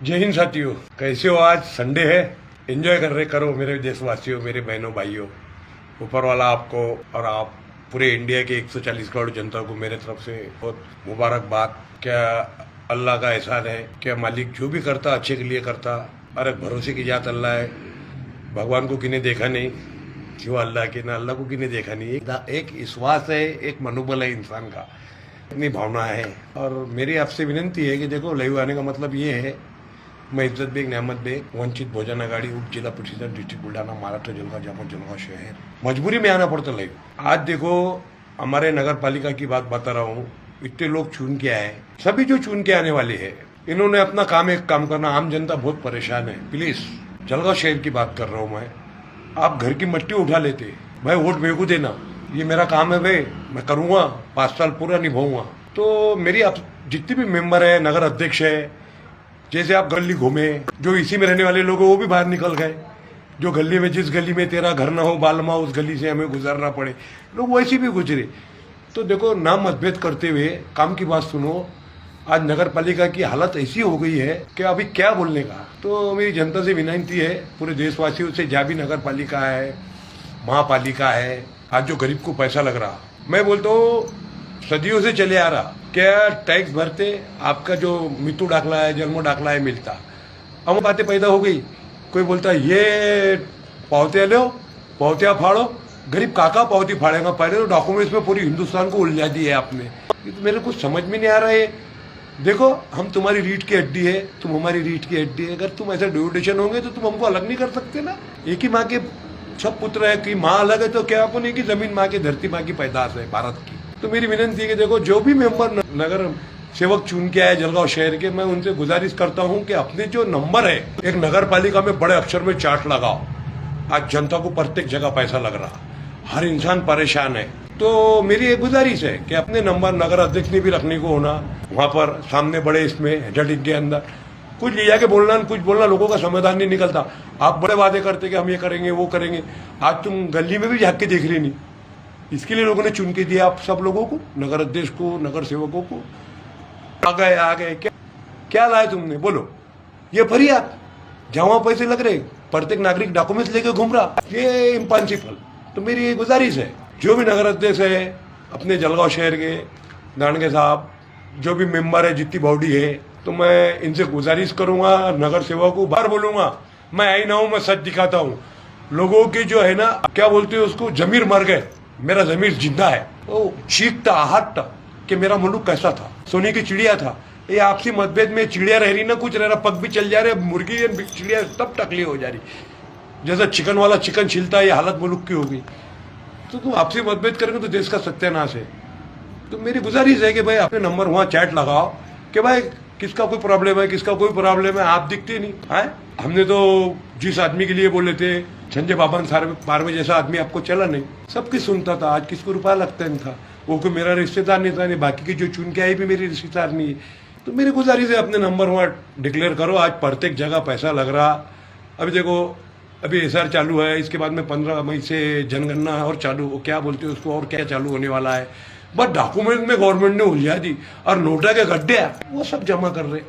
जय हिंद साथियों, कैसे हो? आज संडे है, एंजॉय कर रहे करो मेरे देशवासियों, मेरे बहनों भाइयों। ऊपर वाला आपको और आप पूरे इंडिया के 140 करोड़ जनता को मेरे तरफ से बहुत मुबारकबाद। क्या अल्लाह का एहसान है, क्या मालिक जो भी करता अच्छे के लिए करता। अरे भरोसे की जात अल्लाह है, भगवान को किन्हें देखा नहीं, जो अल्लाह के ना अल्लाह को किन्हें देखा नहीं। एक विश्वास है, एक मनोबल है इंसान का, इतनी भावना है। और मेरी आपसे विनंती है कि देखो, लाइव आने का मतलब ये है, मैं इज्जत बेग नेहमत बेग, वंचित भोजन आघाड़ी, उप जिला परिषद, डिस्ट्रिक्ट बुल्ढाना, महाराष्ट्र, जलगांव जामोद, जलगांव शहर। मजबूरी में आना पड़ता लाइव। आज देखो, हमारे नगर पालिका की बात बता रहा हूँ, इतने लोग चुन के आए, सभी जो चुन के आने वाले हैं, इन्होंने अपना काम एक काम करना। आम जनता बहुत परेशान है। प्लीज, जलगांव शहर की बात कर रहा हूँ मैं, आप घर की मट्टी उठा लेते भाई, वोट मेरे को देना, ये मेरा काम है भाई, मैं करूंगा, 5 साल पूरा निभाऊंगा। तो मेरी आप जितने भी मेंबर है, नगर अध्यक्ष है, जैसे आप गली घूमे, जो इसी में रहने वाले लोग हैं वो भी बाहर निकल गए। जो गली में, जिस गली में तेरा घर ना हो बालमा, उस गली से हमें गुजरना पड़े, लोग वैसे भी गुजरे। तो देखो, ना मतभेद करते हुए काम की बात सुनो। आज नगर पालिका की हालत ऐसी हो गई है कि अभी क्या बोलने का। तो मेरी जनता से विनती है, पूरे देशवासियों से, जहाँ भी नगर पालिका है, महापालिका है, आज जो गरीब को पैसा लग रहा, मैं बोलता हूँ सदियों से चले आ रहा, क्या टैक्स भरते, आपका जो मृत्यु दाखला है, जन्म दाखला है, मिलता। अब बातें पैदा हो गई, कोई बोलता ये पावतियाँ लो, पावतियाँ फाड़ो। गरीब काका पावती फाड़ेगा? पहले तो डॉक्यूमेंट्स में पूरी हिंदुस्तान को उलझा दी है आपने। ये तो मेरे कुछ समझ में नहीं आ रहा है। देखो, हम तुम्हारी रीढ़ की हड्डी है, तुम हमारी रीढ़ की हड्डी है। अगर तुम ऐसे डिवोटेशन होंगे तो तुम हमको अलग नहीं कर सकते ना। एक ही माँ के सब पुत्र है कि माँ अलग है तो क्या अपन एक ही जमीन माँ की, धरती माँ की पैदाश है भारत की। तो मेरी विनती है कि देखो, जो भी मेंबर नगर सेवक चुन के आए जलगांव शहर के, मैं उनसे गुजारिश करता हूं कि अपने जो नंबर है, एक नगर पालिका में बड़े अक्षर में चार्ट लगाओ। आज जनता को प्रत्येक जगह पैसा लग रहा, हर इंसान परेशान है। तो मेरी एक गुजारिश है कि अपने नंबर नगर अध्यक्ष ने भी रखने को होना, वहां पर सामने बड़े इसमें हेडिंग के अंदर कुछ ले जाके बोलना, कुछ बोलना, लोगों का समाधान नहीं निकलता। आप बड़े वादे करते कि हम ये करेंगे वो करेंगे, आज तुम गली में भी झाँक के देख रही नहीं। इसके लिए लोगों ने चुन के दिया आप सब लोगों को, नगर अध्यक्ष को, नगर सेवकों को। आ गए क्या लाए तुमने? बोलो। ये फरियाद जहां पैसे लग रहे, प्रत्येक नागरिक डॉक्यूमेंट्स लेके घूम रहा, ये इम्पॉसिबल। तो मेरी ये गुजारिश है, जो भी नगर अध्यक्ष है अपने जलगांव शहर के, दानगे साहब, जो भी मेंबर है, जितनी बॉडी है, तो मैं इनसे गुजारिश करूंगा, नगर सेवक को बार बोलूंगा, मैं आई ना हूं, मैं सच दिखाता हूं। लोगों की जो है ना, क्या बोलते हैं उसको, जमीर मर गए, मेरा जमीर जिंदा है। वो चीखता आहटता कि मेरा मुल्क कैसा था, सोने की चिड़िया था। ये आपसी मतभेद में चिड़िया रह रही ना, कुछ रह रहा, पग भी चल जा रहे, मुर्गी चिड़िया तब टकली हो जा रही। जैसा चिकन वाला चिकन छिलता है, ये हालत मुल्क की हो गई। तो तुम आपसी मतभेद करेंगे तो देश का सत्यानाश है। तो मेरी गुजारिश है कि भाई अपने नंबर वहां चैट लगाओ कि भाई किसका कोई प्रॉब्लम है, किसका कोई प्रॉब्लम है। आप दिखते नहीं है। हमने तो जिस आदमी के लिए बोले थे, संजय बाबन बारवे जैसा आदमी आपको चला नहीं, सबकी सुनता था। आज किसको रुपया लगता नहीं था, वो कोई मेरा रिश्तेदार नहीं था, नहीं बाकी की जो चुन के आई भी मेरी रिश्तेदार नहीं है। तो मेरी गुजारिश है, अपने नंबर वहाँ डिक्लेयर करो। आज प्रत्येक जगह पैसा लग रहा। अभी देखो, अभी एसआर चालू है, इसके बाद में 15 मई से जनगणना और चालू, क्या बोलते हैं उसको, और क्या चालू होने वाला है। बस डॉक्यूमेंट में गवर्नमेंट ने उलझा दी, और नोटा के गड्ढे वो सब जमा कर रहे।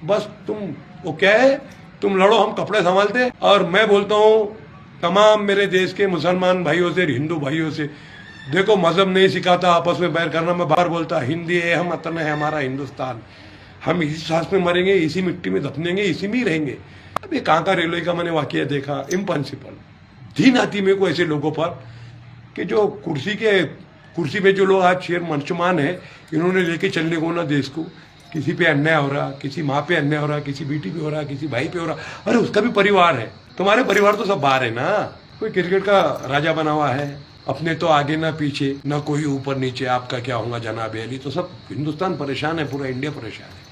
बस तुम वो क्या है, तुम लड़ो, हम कपड़े संभालते। और मैं बोलता हूँ तमाम मेरे देश के मुसलमान भाइयों से, हिंदू भाइयों से, देखो, मजहब नहीं सिखाता आपस में बैर करना। मैं बार बोलता, हिंदी है, हम वतन है हमारा हिंदुस्तान, हम इसी सांस में मरेंगे, इसी मिट्टी में दफनेंगे, इसी में ही रहेंगे। अभी कहाँ का रेलवे का मैंने वाकया देखा, इम्पॉसिबल। धीन आती मेरे को ऐसे लोगों पर कि जो कुर्सी पे जो लोग आज शेर मंचमान है, इन्होंने लेके चलने को ना देश को। किसी पे अन्याय हो रहा, किसी माँ पे अन्याय हो रहा, किसी बेटी पे हो रहा, किसी भाई पे हो रहा। अरे उसका भी परिवार है, तुम्हारे परिवार तो सब बाहर है ना। कोई क्रिकेट का राजा बना हुआ है, अपने तो आगे ना पीछे, ना कोई ऊपर नीचे, आपका क्या होगा जनाब अली। तो सब हिंदुस्तान परेशान है, पूरा इंडिया परेशान है।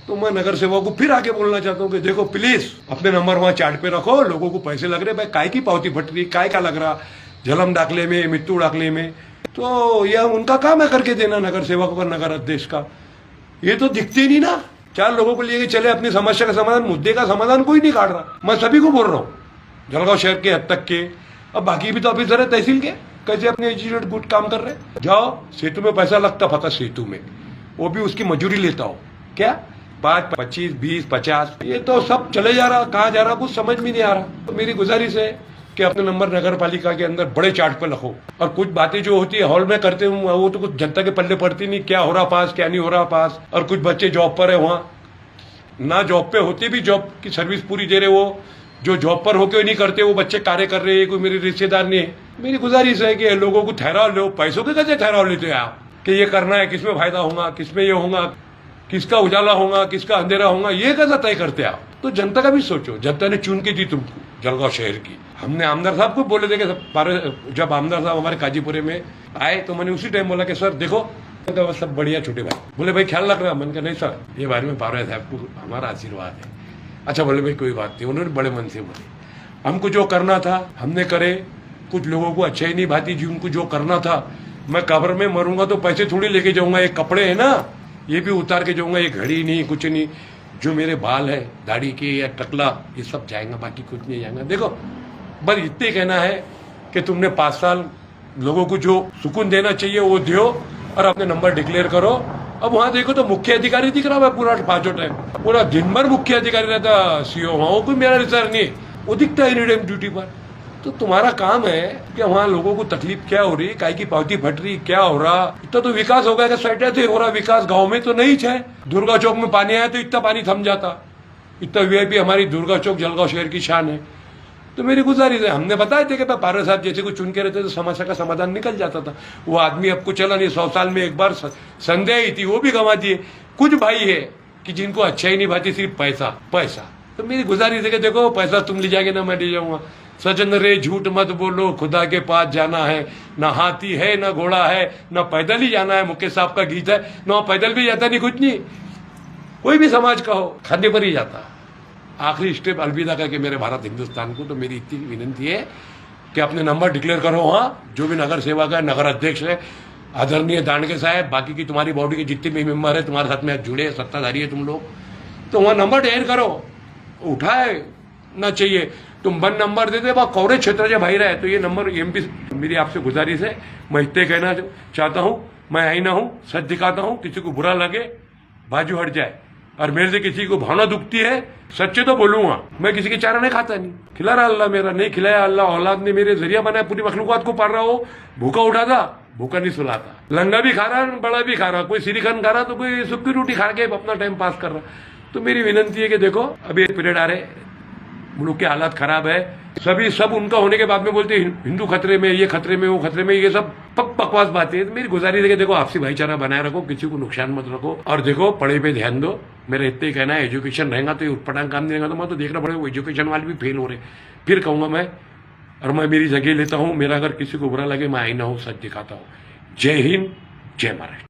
तो मैं नगर सेवक को फिर आगे बोलना चाहता हूँ कि देखो, प्लीज अपने नंबर वहां चार्ट पे रखो। लोगों को पैसे लग रहे, भाई काय की पावती फट रही, काय का लग रहा, जलम दाखले में, मृत्यु दाखले में। तो यह उनका काम है करके देना, नगर सेवक और नगर अध्यक्ष का। ये तो दिखते ही नहीं ना। 4 लोगों को लेके चले, अपनी समस्या का समाधान, मुद्दे का समाधान कोई नहीं काट रहा। मैं सभी को बोल रहा हूँ, जलगांव शहर के हद तक के, अब बाकी भी तो ऑफिसर है तहसील के, कैसे अपने एजुकेटेड गुड काम कर रहे। जाओ, सेतु में पैसा लगता, पता सेतु में, वो भी उसकी मजूरी लेता हो क्या, 5, 25, 20, 50 ये तो सब चले जा रहा, कहाँ जा रहा कुछ समझ में नहीं आ रहा। तो मेरी गुजारिश है कि अपने नंबर नगर पालिका के अंदर बड़े चार्ट पे लिखो, और कुछ बातें जो होती है हॉल में करते हूँ वो तो कुछ जनता के पल्ले पड़ती नहीं, क्या हो रहा पास क्या नहीं हो रहा पास। और कुछ बच्चे जॉब पर है, वहाँ ना जॉब पे होते भी जॉब की सर्विस पूरी दे रहे, वो जो जॉब पर होके नहीं करते वो बच्चे कार्य कर रहे हैं, कोई मेरे रिश्तेदार नहीं है। मेरी गुजारिश है कि लोगों को ठहराव लो, पैसों के कैसे ठहराव लेते हैं आप कि ये करना है, किसमें फायदा होगा, किसमें ये होगा, किसका उजाला होगा, किसका अंधेरा होगा, ये कैसा तय करते आप। तो जनता का भी सोचो, जनता ने चुन के दी तुमको जलगांव शहर की। हमने आमदार साहब को बोले थे कि जब आमदार साहब हमारे काजीपुरे में आए तो मैंने उसी टाइम बोला कि सर देखो तो सब बढ़िया छोटे भाई। बोले भाई ख्याल रख रहा, मैंने कहा नहीं सर ये बारे में पारवे साहब को हमारा आशीर्वाद है। अच्छा बोले भाई कोई बात नहीं, उन्होंने बड़े मन से बोले हमको जो करना था हमने करे। कुछ लोगों को अच्छा ही नहीं भाती जी, उनको जो करना था। मैं कब्र में मरूंगा तो पैसे थोड़ी लेके जाऊंगा, ये कपड़े है ना ये भी उतार के जाऊंगा, ये घड़ी नहीं कुछ नहीं, जो मेरे बाल है दाढ़ी के या टकला ये सब जाएगा, बाकी कुछ नहीं जाएगा। देखो बस इतने कहना है कि तुमने 5 साल लोगों को जो सुकून देना चाहिए वो दो और अपने नंबर डिक्लेयर करो। अब वहां देखो तो मुख्य अधिकारी दिख रहा है पूरा 5 टाइम, पूरा दिन भर मुख्य अधिकारी रहता, सीओ वहां वो कोई मेरा रिसर्च नहीं, वो दिखता है एनी टाइम ड्यूटी पर। तो तुम्हारा काम है कि वहां लोगों को तकलीफ क्या हो रही, काय की पावती फट रही, क्या हो रहा। इतना तो विकास हो गया, साइड से हो रहा विकास, गांव में तो नहीं है। दुर्गा चौक में पानी आया तो इतना पानी थम जाता, इतना वीआईपी हमारी दुर्गा चौक जलगांव शहर की शान है। तो मेरी गुजारिश है, हमने बताए थे कि पारवे साहब जैसे को चुन के रहते तो समस्या का समाधान निकल जाता था। वो आदमी अब को चला नहीं, 100 साल में एक बार संदेह ही थी, वो भी गंवा दिए। कुछ भाई है कि जिनको अच्छा ही नहीं भाती, सिर्फ पैसा पैसा। तो मेरी गुजारिश है कि देखो पैसा तुम ले जाएंगे ना मैं ले जाऊंगा। सजन रे झूठ मत बोलो, खुदा के पास जाना है, ना हाथी है ना घोड़ा है, ना पैदल ही जाना है। मुकेश साहब का गीत है, ना पैदल भी जाता नहीं, कुछ नहीं, कोई भी समाज का हो खाने पर ही जाता। आखिरी स्टेप अलविदा करके मेरे भारत हिंदुस्तान को। तो मेरी इतनी विनती है कि अपने नंबर डिक्लेयर करो, वहाँ जो भी नगर सेवक है, नगर अध्यक्ष है, आदरणीय दांडके साहब, बाकी की तुम्हारी बॉडी के जितने भी मेंबर है तुम्हारे साथ में जुड़े सत्ताधारी है तुम लोग, तो वहाँ नंबर डिक्लेयर करो। उठाए ना चाहिए, तुम बंद नंबर देते वहाँ कवरेज क्षेत्र जब भाई रहे तो ये नंबर एमपी। मेरी आपसे गुजारिश है, मैं इतने कहना चाहता हूँ, मैं आईना हूँ, सच दिखाता हूँ, किसी को बुरा लगे बाजू हट जाए। और मेरे से किसी को भावना दुखती है, सच्चे तो बोलूंगा, मैं किसी के चारा नहीं खाता, नहीं खिला रहा अल्लाह, मेरा नहीं खिलाया अल्लाह, औलाद ने मेरे जरिया बनाया, पूरी मखलूकात को पाल रहा हो। भूखा उठाता भूखा नहीं सुलाता, लंगा भी खा रहा बड़ा भी खा रहा, कोई श्रीखंड खा रहा तो कोई सूखी रोटी खा के अपना टाइम पास कर रहा। तो मेरी विनती है कि देखो अभी एक पीरियड आ रहे, मुल्क के हालात खराब है, सभी सब उनका होने के बाद में बोलते हिंदू खतरे में, ये खतरे में, वो खतरे में, ये सब बकवास बातें हैं। मेरी गुजारिश है कि देखो आपसी भाईचारा बनाए रखो, किसी को नुकसान मत रखो, और देखो पढ़ाई पे ध्यान दो। मेरा इतना ही कहना है, एजुकेशन रहेगा तो ये उटपटांग काम नहीं रहेगा। तो मैं तो देखना पड़ेगा एजुकेशन वाले भी फेल हो रहे, फिर कहूंगा मैं, और मैं मेरी जगह लेता हूँ। मेरा अगर किसी को बुरा लगे मैं आईना हूँ, सच दिखाता हूँ। जय हिंद, जय महाराष्ट्र।